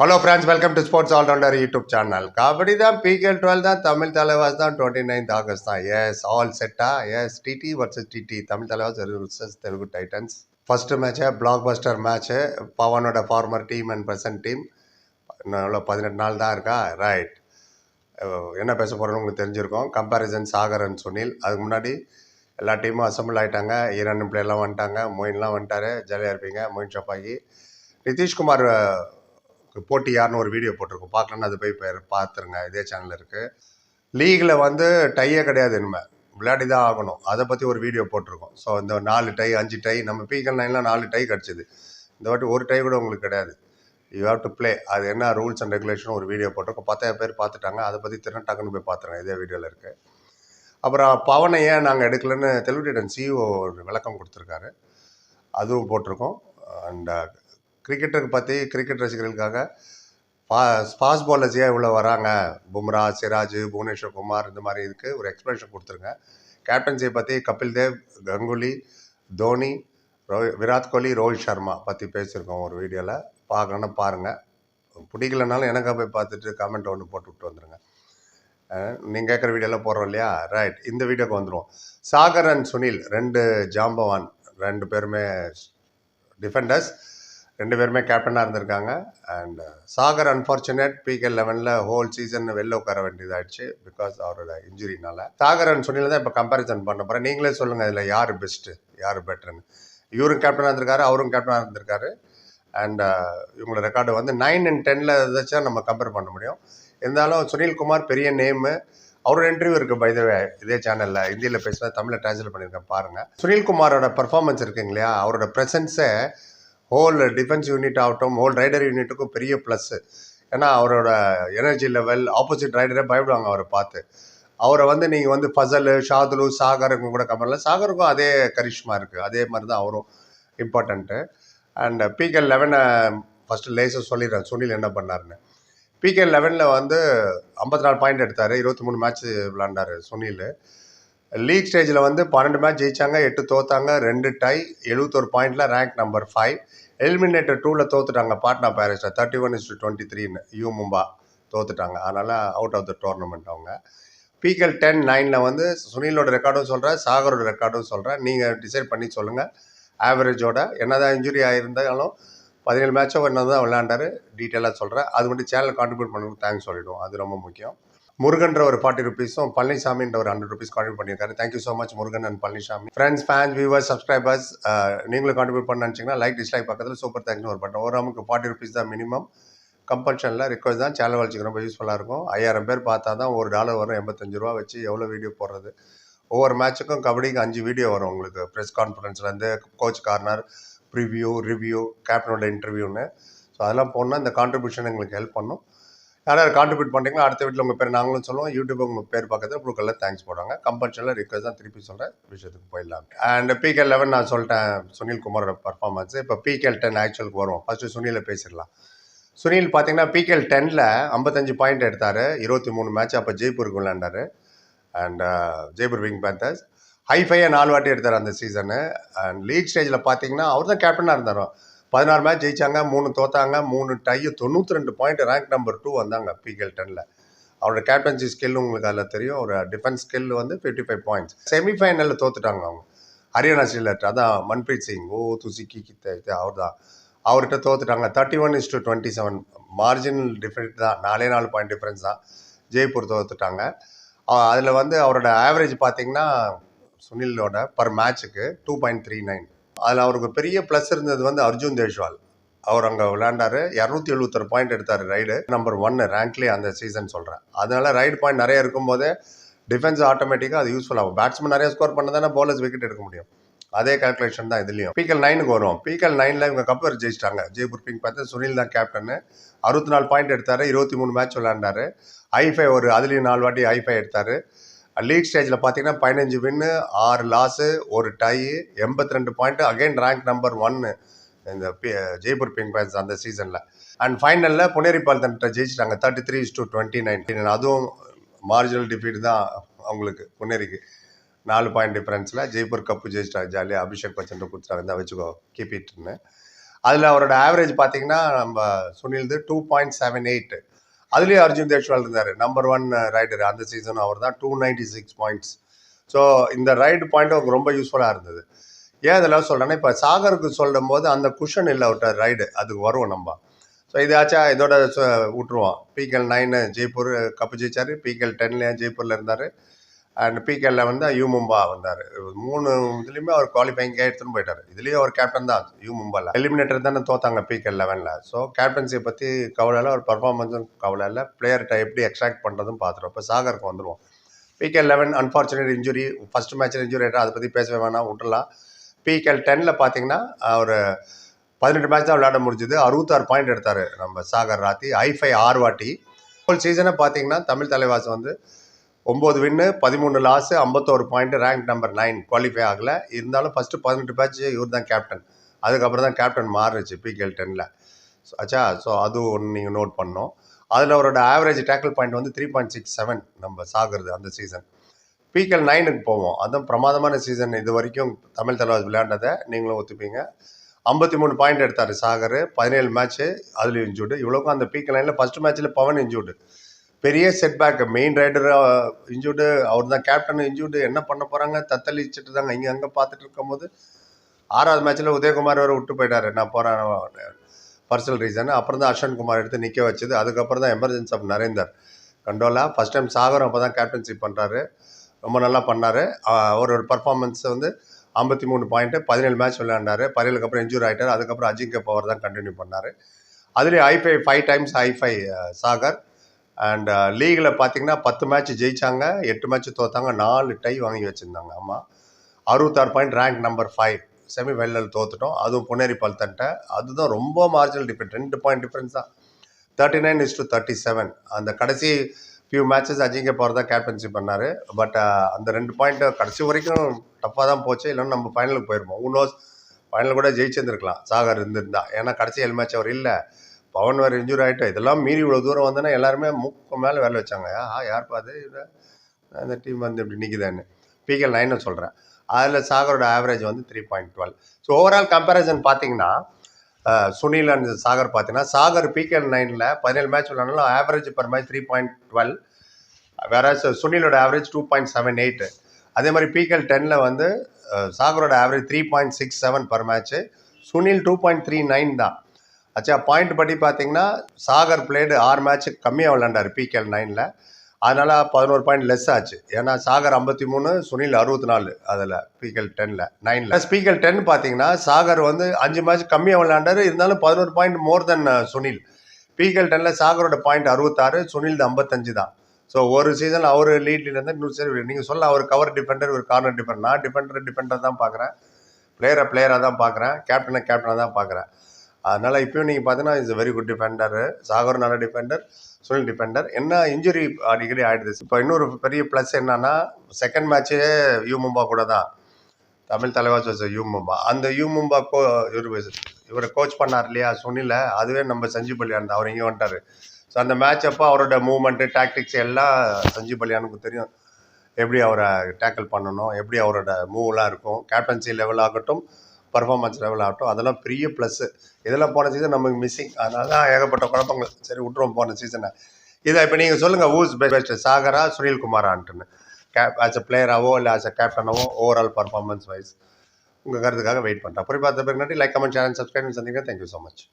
Hello friends, welcome to sports allrounder YouTube channel. Kabaddi தான் PKL 12 தான், தமிழ் தலைவாஸ் தான் 29th ஆகஸ்ட் தான். எஸ், ஆல் செட்டா? Yes, TT versus TT, Tamil Thalaivas versus Telugu Titans. First match blockbuster match. பவனோட former team and present team. இன்னும் 18 நாள் தான் இருக்கா? ரைட். என்ன பேச போகிறோன்னு உங்களுக்கு தெரிஞ்சிருக்கோம். Comparison Sagar and Sunil. அதுக்கு முன்னாடி எல்லா டீமும் அசம்பிள் ஆகிட்டாங்க. ஈரான் பிளேயர்லாம் வந்துட்டாங்க. மொயின்லாம் வந்துட்டாரு. ஜாலியாக இருப்பீங்க. மொயின் ஷப்பாகி, நிதிஷ்குமார் போட்டி யாருன்னு ஒரு வீடியோ போட்டிருக்கோம். பார்க்கலன்னு அது போய் பார்த்துருங்க. இதே சேனல் இருக்குது. லீகில் வந்து டையே கிடையாது, இனிமேல் விளையாடி தான் ஆகணும். அதை பற்றி ஒரு வீடியோ போட்டிருக்கோம். ஸோ இந்த 4 டை 5 டை, நம்ம பிகேஎல் 9ல் 4 டை கிடச்சிது. இந்த வாட்டி ஒரு டை கூட உங்களுக்கு கிடையாது. You have to play. அது என்ன ரூல்ஸ் அண்ட் ரெகுலேஷன் ஒரு வீடியோ போட்டிருக்கோம். 10,000 பேர் பார்த்துட்டாங்க. அதை பற்றி திரும்ப டக்குன்னு போய் பார்த்துருங்க. இதே வீடியோவில் இருக்குது. அப்புறம் பவனை ஏன் நாங்கள் எடுக்கலன்னு தெலுங்கு டைட்டன்ஸ் சிஇஓ ஒரு விளக்கம் கொடுத்துருக்காரு. அதுவும் போட்டிருக்கோம். அண்ட் கிரிக்கெட்டருக்கு பற்றி, கிரிக்கெட் ரசிகர்களுக்காக ஃபாஸ்ட் பாலர்ஸ் ஏன் இவ்வளோ வராங்க, பும்ரா, சிராஜ், புவனேஸ்வர் குமார், இந்த மாதிரி இருக்குது ஒரு எக்ஸ்பிளேஷன் கொடுத்துருங்க. கேப்டன்சியை பற்றி கபில் தேவ், கங்குலி, தோனி, விராட் கோலி, ரோஹித் சர்மா பற்றி பேசியிருக்கோம் ஒரு வீடியோவில். பார்க்கணுன்னா பாருங்கள். பிடிக்கலனாலும் எனக்காக போய் பார்த்துட்டு கமெண்ட் ஒன்று போட்டு விட்டு வந்துடுங்க. நீங்கள் கேட்குற வீடியோவில் போடுறோம் இல்லையா? ரைட். இந்த வீடியோக்கு வந்துடுவோம். சாகர் அண்ட் சுனில் 2 ஜாம்பவான், 2 பேருமே டிஃபெண்டர்ஸ், 2 பேருமே கேப்டனாக இருந்திருக்காங்க. அண்ட் சாகர் அன்ஃபார்ச்சுனேட் பிகேஎல் 11ல் ஹோல் சீசன் வெளில உட்கார வேண்டியதாகிடுச்சு பிகாஸ் அவரோட இன்ஜுரினால. சாகர் அண்ட் சுனில் தான் இப்போ கம்பேரிசன் பண்ண போகிறேன். நீங்களே சொல்லுங்கள் இதில் யார் பெஸ்ட்டு, யார் பெட்டர்னு. இவரும் கேப்டனாக இருந்திருக்காரு, அவரும் கேப்டனாக இருந்திருக்காரு. அண்ட் இவங்களோட ரெக்கார்டு வந்து 9 and 10ல் ஏதாச்சும் நம்ம கம்பேர் பண்ண முடியும். இருந்தாலும் சுனில்குமார் பெரிய நேமு. அவரோட இன்டர்வியூ இருக்குது பைதவே இதே சேனலில். ஹிந்தியில் பேசுகிறா, தமிழில் டிரான்ஸ்லேட் பண்ணியிருக்கேன் பாருங்கள். சுனில்குமாரோட பர்ஃபார்மன்ஸ் இருக்குங்க இல்லையா, அவரோட ப்ரெசன்ஸை ஹோல் டிஃபென்ஸ் யூனிட் ஆகட்டும், ஹோல் ரைடர் யூனிட்டுக்கும் பெரிய ப்ளஸ்ஸு. ஏன்னா அவரோட எனர்ஜி லெவல், ஆப்போசிட் ரைடரே பயப்படுவாங்க அவரை பார்த்து. அவரை வந்து நீங்கள் வந்து ஃபசல், ஷாதுலு, சாகருக்கும் கூட கம்பேரில், சாகருக்கும் அதே கரிஷ்மா இருக்குது. அதே மாதிரி தான் அவரும் இம்பார்ட்டண்ட்டு. அண்ட் பிகேஎல் 11 ஃபஸ்ட்டு லேஸை சொல்லிடுறேன் சுனில் என்ன பண்ணாருன்னு. பிகேஎல் 11ல் வந்து 54 பாயிண்ட் எடுத்தார். 23 மேட்ச் விளாண்டார் சுனில். லீக் ஸ்டேஜில் வந்து 12 மேட்ச் ஜெயிச்சாங்க, 8 தோத்தாங்க, 2 டை, 71 பாயிண்டில் ரேங்க் நம்பர் 5. எலிமினேட்டர் 2ல் தோத்துட்டாங்க பாட்னா பேரிஸில் 31-23ன்னு. மும்பா தோத்துட்டாங்க. அதனால் அவுட் ஆஃப் த டோர்னமெண்ட் அவங்க. பிகேஎல் 10-9ல் வந்து சுனிலோட ரெக்கார்டும் சொல்கிறேன், சாகரோட ரெக்கார்டும் சொல்கிறேன். நீங்கள் டிசைட் பண்ணி சொல்லுங்கள். ஆவரேஜோட என்னதான் இன்ஜுரி ஆகியிருந்தாலும் 17 மேட்சோ என்ன தான் விளையாண்டாரு, டீட்டெயிலாக சொல்கிறேன். அது மட்டும் சேனல் கான்ட்ரிபியூட் பண்ணுறதுக்கு தேங்க்ஸ் சொல்லிவிடுவோம். அது ரொம்ப முக்கியம். முருகன்ற ஒரு 40 rupees-உம் பழனிசாமின்ற ஒரு 100 rupees கான்ட்ரிபியூட் பண்ணியிருக்காரு. Thank you so much Murugan and Palaniswami. Friends, fans, viewers, subscribers, நீங்களும் கான்ட்ரிபியூட் பண்ண நினச்சிங்கன்னா லைக், டிஸ்லைக் பக்கத்தில் சூப்பர் தேங்க்ஸ்னு ஒரு பட்டன். ஒரு நமக்கு 40 rupees தான் மினிமம். கம்பல்ஷனில் ரிக்வஸ்ட் தான். சேனல் வச்சுக்க ரொம்ப யூஸ்ஃபுல்லாக இருக்கும். 5000 பேர் பார்த்தா தான் $1 வரும். 85 ரூபா வச்சு எவ்வளோ வீடியோ போடுறது. ஒவ்வொரு மேட்சுக்கும் கபடிக்கு 5 வீடியோ வரும் உங்களுக்கு. ப்ரெஸ் கான்ஃபரன்ஸ்லேருந்து கோச் கார்னர், ப்ரிவ்யூ, ரிவ்யூ, கேப்டனோட இன்டர்வியூன்னு. ஸோ அதெல்லாம் போனால் இந்த கான்ட்ரிபியூஷன் எங்களுக்கு ஹெல்ப் பண்ணும். யாராவது கான்ட்ரிபியூட் பண்ணுறீங்களா, அடுத்த வீட்டில் உங்கள் பேர் நாங்களும் சொல்லுவோம். யூடியூப் உங்கள் பேர் பக்கத்தில் ப்ளூக்கெல்லாம் தேங்க்ஸ் போடுவாங்க. கம்பல்ஷனில் ரிக்வஸ்ட் தான். திருப்பி சொல்கிறேன், விஷயத்துக்கு போயிடலாம். அண்ட் பிகேஎல் 11 நான் சொல்லிட்டேன் சுனில்குமாரோட பர்ஃபார்மன்ஸ். இப்போ பிகேஎல் 10 ஆக்சுவலுக்கு வருவோம். ஃபஸ்ட்டு சுனிலை பேசிடலாம். சுனில் பார்த்தீங்கன்னா பிகேஎல் 10ல் 55 பாயிண்ட் எடுத்தார். 23 மேட்ச். அப்போ ஜெய்ப்பூருக்கு விளையாண்டார். அண்ட் ஜெய்ப்பூர் விங் பேந்தர்ஸ். ஹைஃபையை 4 வாட்டி எடுத்தார் அந்த சீசனு. அண்ட் லீக் ஸ்டேஜில் பார்த்தீங்கன்னா அவர் தான் கேப்டனாக இருந்தார். 16 மேட்ச் ஜெயிச்சாங்க, 3 தோத்தாங்க, 3 டை, 92 பாயிண்ட், ரேங்க் நம்பர் 2 வந்தாங்க பிகேஎல் 10ல். அவரோட கேப்டன்சி ஸ்கில் உங்களுக்கு அதில் தெரியும். ஒரு டிஃபென்ஸ் ஸ்கில் வந்து 55 பாயிண்ட்ஸ். செமிஃபைனலில் தோத்துட்டாங்க அவங்க. ஹரியானா ஸ்டேட், அதான் மன்பிரீத் சிங், துசிக்கி அவர் தான். அவர்கிட்ட தோத்துட்டாங்க. 31-27 மார்ஜினல் டிஃபரென்ஸ் தான். 4 பாயிண்ட் டிஃப்ரென்ஸ் தான். ஜெய்ப்பூர் தோத்துட்டாங்க. அதில் வந்து அவரோட ஆவரேஜ் பார்த்தீங்கன்னா சுனிலோட பர் மேட்சுக்கு 2.39. அதில் அவருக்கு பெரிய ப்ளஸ் இருந்தது வந்து அர்ஜுன் தேஷ்வால். அவர் அங்கே விளையாண்டார். 271 பாயிண்ட் எடுத்தார். ரைடு நம்பர் 1 ரேங்க்லேயே அந்த சீசன் சொல்கிறேன். அதனால் ரைடு பாயிண்ட் நிறைய இருக்கும்போதே டிஃபென்ஸ் ஆட்டோமேட்டிக்காக அது யூஸ்ஃபுல் ஆகும். பேட்ஸ்மேன் நிறைய ஸ்கோர் பண்ண தானே பவுலர்ஸ் விக்கெட் எடுக்க முடியும். அதே கால்குலேஷன் தான் இதுலேயும். பிகேஎல் 9க்கு வரும். பிகேஎல் 9ல் இவங்க கப்பர் ஜெயிச்சிட்டாங்க. ஜெய்ப்பூர் பிங்க் பார்த்து சுனில் தான் கேப்டனு. 64 பாயிண்ட் எடுத்தார். 23 மேட்ச் விளையாண்டார். ஐஃபை ஒரு அதுலேயும் 4 வாட்டி ஐஃபை எடுத்தார். லீக் ஸ்டேஜில் பார்த்தீங்கன்னா 15 win, 6 loss, 1 tie, 82 point. Again rank number 1 இந்த ஜெய்ப்பூர் பிங்க் பேன்ஸ் அந்த சீசனில். அண்ட் ஃபைனலில் புனேரிபால் தன்ட்ட ஜெயிச்சிட்டாங்க 33-29. அதுவும் மார்ஜினல் டிஃபீட் தான் அவங்களுக்கு. புனேரிக்கு 4 பாயிண்ட் டிஃப்ரென்ஸில் ஜெய்ப்பூர் கப்பு ஜெயிச்சிட்டாங்க. ஜாலியாக அபிஷேக் பச்சன் கொடுத்துட்டாங்க, தான் வச்சுக்கோ, கீப் இட்னு. அதில் அவரோட ஆவரேஜ் பார்த்தீங்கன்னா நம்ம சுனில்து 2.78. அதுலேயும் அர்ஜுன் தேஷ்வால் இருந்தார், நம்பர் 1 ரைடர் அந்த சீசன். அவர் தான் 296 பாயிண்ட்ஸ். ஸோ இந்த ரைடு பாயிண்ட் அவருக்கு ரொம்ப யூஸ்ஃபுல்லாக இருந்தது. ஏன் இதெல்லாம் சொல்கிறேன்னா, இப்போ சாகருக்கு சொல்லும் போது அந்த குஷன் இல்லை அவர்கிட்ட ரைடு, அதுக்கு வருவோம் நம்ம. ஸோ இதாச்சா இதோட விட்டுருவோம். பிகேஎல் 9 ஜெய்ப்பூர் கப்பு ஜெயிச்சார், பிகேஎல் 10 ஜெய்ப்பூரில் இருந்தார், அண்ட் பிகேஎல்ல வந்து யூ மும்பா வந்தார். 3 இதுலேயுமே அவர் குவாலிஃபைங்கே எடுத்துன்னு போயிட்டார். இதுலேயும் அவர் கேப்டன் தான். யூ மும்பாவில் எலிமினேட்டர் தானே தோத்தாங்க பிகேஎல் 11. ஸோ கேப்டன்சியை பற்றி கவலை இல்லை, ஒரு பர்ஃபார்மன்ஸும் கவலை இல்லை, பிளேயர்கிட்ட எப்படி எக்ஸ்ட்ராக்ட் பண்ணுறதும் பார்த்துருவோம். இப்போ சாகருக்கு வந்துடுவோம். பிகேஎல் 11 அன்ஃபார்ச்சுனேட் இன்ஜுரி, ஃபர்ஸ்ட் மேட்ச்சில் இன்ஜுரி ஆகிட்டா, அதை பற்றி பேசவே வேணாம், விட்டுடலாம். பிகேஎல் 10 பார்த்தீங்கன்னா அவர் 18 மேட்ச் தான் விளையாட முடிஞ்சுது, 66 பாயிண்ட் எடுத்தார் நம்ம சாகர் ராத்தி, ஐ5 6 வாட்டி. ஹோல் சீசனை பார்த்தீங்கன்னா தமிழ் தலைவாசம் வந்து 9 வின்னு 13 loss 51 point, rank number 9, qualify ஆகலை. இருந்தாலும் ஃபஸ்ட்டு 18 மேட்ச் இவர் தான் கேப்டன், அதுக்கப்புறம் தான் கேப்டன் மாறுச்சு பிகேஎல் 10. ஆச்சா. ஸோ அது ஒன்று நீங்கள் நோட் பண்ணோம். அதில் அவரோட ஆவரேஜ் டேக்கிள் பாயிண்ட் வந்து 3.67 நம்ம சாகிறது அந்த சீசன். பிகேஎல் 9க்கு போவோம். அதுவும் பிரமாதமான சீசன் இது வரைக்கும் தமிழ் தலைவாஸ் விளையாண்டதை நீங்களும் ஒத்துப்பீங்க. 53 பாயிண்ட் எடுத்தார் சாகர், 17 மேட்ச்சு, அதில் இன்ஜூர்டு. இவ்வளோக்கும் அந்த பிகேஎல் 9ல் ஃபஸ்ட் மேட்ச்சில் பவன் இன்ஜூர்டு, பெரிய செட்பேக். மெயின் ரைடர் இன்ஜூர்டு, அவர் தான் கேப்டன் இன்ஜூர்டு. என்ன பண்ண போகிறாங்க, தத்தளிச்சுட்டு தாங்க இங்கே அங்கே பார்த்துட்டு இருக்கும்போது 6வது மேட்ச்சில் உதயகுமார் வரை விட்டு போயிட்டார், நான் போகிறேன் பர்சனல் ரீசன். அப்புறம் தான் அஸ்வன் குமார் எடுத்து நிற்க வச்சது. அதுக்கப்புறம் தான் emergency of Narender Kandola. First time சாகரும் அப்போ தான் கேப்டன்ஷிப் பண்ணுறாரு, ரொம்ப நல்லா பண்ணார். அவரோட பர்ஃபார்மன்ஸ் வந்து 53 பாயிண்ட்டு, 17 மேட்ச் விளையாண்டார். 17க்கு அப்புறம் இன்ஜூரி ஆகிட்டார். அதுக்கப்புறம் அஜிங்க பவர் தான் கண்டினியூ பண்ணார். அதுலேயும் I five 5 times I five Sagar. And லீகில் பார்த்தீங்கன்னா 10 மேட்ச் ஜெயிச்சாங்க, 8 மேட்ச் தோத்தாங்க, 4 டை வாங்கி வச்சுருந்தாங்க. ஆமாம், 66 பாயிண்ட், ரேங்க் நம்பர் 5. செமிஃபைனல் தோத்துட்டோம், அதுவும் புனேரி பல்தன்ட்ட. அதுதான் ரொம்ப மார்ஜினல் டிஃபரன்ஸ், 2 பாயிண்ட் டிஃபரன்ஸ் தான், 39-37. அந்த கடைசி ஃபியூ மேட்சஸ் அஜிங்க பவர் தான் கேப்டன்ஷிப் பண்ணார். பட் அந்த 2 பாயிண்ட் கடைசி வரைக்கும் டஃப்பாக தான் போச்சு, இல்லைன்னா நம்ம ஃபைனலுக்கு போயிருப்போம். ஊனோஸ் ஃபைனல் கூட ஜெயிச்சிருந்துருக்கலாம் சாகர் இருந்திருந்தா. ஏன்னா கடைசி 7 மேட்ச் அவர் இல்லை, பவன் வேறு இன்ஜூரி ஆகிட்டு. இதெல்லாம் மீறி இவ்வளோ தூரம் வந்தோன்னா எல்லாருமே மூக்கு மேலே வேலை வச்சாங்க. யாருப்பா அது, அந்த டீம் வந்து இப்படி நிற்குதான்னு. பிகேஎல் 9 சொல்கிறேன். அதில் சாகரோட ஆவரேஜ் வந்து 3.12. ஸோ ஓவரால் கம்பேரிசன் பார்த்தீங்கன்னா சுனில் அண்ட் சாகர் பார்த்தீங்கன்னா, சாகர் பிகேஎல் 9ல் 17 மேட்ச் விளையாடனாலும் ஆவரேஜ் பர் மேட்ச் 3.12, வேற சுனிலோட ஆவரேஜ் 2.78. அதே மாதிரி பிகேஎல் 10ல் வந்து சாகரோட ஆவரேஜ் 3.67 பர் மேட்ச்சு, சுனில் 2.39 தான். ஆச்சா. பாயிண்ட் படி பார்த்தீங்கன்னா சாகர் பிளேடு 6 மேட்ச் கம்மியாக விளையாண்டார் பிகேஎல் 9ல், அதனால் 11 பாயிண்ட் லெஸ் ஆச்சு. ஏன்னா சாகர் 53, சுனில் 64 அதில் பிகேஎல் 10ல் 9ல். பிகேஎல் 10 பார்த்தீங்கன்னா சாகர் வந்து 5 மேட்ச் கம்மியாக விளையாண்டார், இருந்தாலும் 11 பாயிண்ட் மோர் தென் சுனில். பிகேஎல் 10ல் சாகரோட பாயிண்ட் 66, சுனில் 55 தான். ஸோ ஒரு சீசன் அவர் லீட்ல இருந்தால் இன்னொரு சரி நீங்கள் சொல்ல அவர் கவர் டிஃபெண்டர், ஒரு கார்னர் டிஃபெண்டர். நான் டிஃபெண்டர் தான் பார்க்குறேன், பிளேயராக தான் பார்க்குறேன், கேப்டனாக தான் பார்க்குறேன். அதனால் இப்போயும் நீங்கள் பார்த்தீங்கன்னா is very good Defender. Sagar நல்ல டிஃபெண்டர், சுனில் டிஃபெண்டர். என்ன இன்ஜுரி அடிக்கடி ஆகிடுது. இப்போ இன்னொரு பெரிய ப்ளஸ் என்னன்னா, செகண்ட் மேட்ச்சே யூ மும்பா கூட தான், தமிழ் தலைவாஸ் யூ மும்பா. அந்த யூ மும்பா இவர் கோச் பண்ணார் இல்லையா சுனில, அதுவே நம்ம சஞ்சீவ் பல்லியான், அவர் இங்கே வந்துட்டார். ஸோ அந்த மேட்ச் அப்போ அவரோட மூவ்மெண்ட்டு டாக்டிக்ஸ் எல்லாம் சஞ்சீவ் பல்லியானுக்கு தெரியும், எப்படி அவரை டேக்கிள் பண்ணணும், எப்படி அவரோட மூவ்லாம் இருக்கும், கேப்டன்சி லெவல் ஆகட்டும், பர்ஃபார்மன்ஸ் லெவல் ஆகட்டும், அதெல்லாம் பெரிய ப்ளஸ்ஸு. இதெல்லாம் போன சீசன் நமக்கு மிஸ்ஸிங், அதனால தான் ஏகப்பட்ட குழப்பங்கள். சரி விட்டுருவோம் போன சீசனை. இதை இப்போ நீங்கள் சொல்லுங்கள், ஊஸ் பெஸ்ட் சாகரா சுனில் குமாரான்ட்டுன்னு, ஆஸ் அ பிளேயராகவோ இல்லை ஆஸ் அ கேப்டனாவோ ஓவரால் பர்ஃபார்மன்ஸ் வைஸ் உங்கள் கருத்துக்காக வெயிட் பண்ணுறேன். அப்படி பார்த்த பிறகு நன்றி. Like, comment, share and subscribe. சந்திங்க. Thank you so much.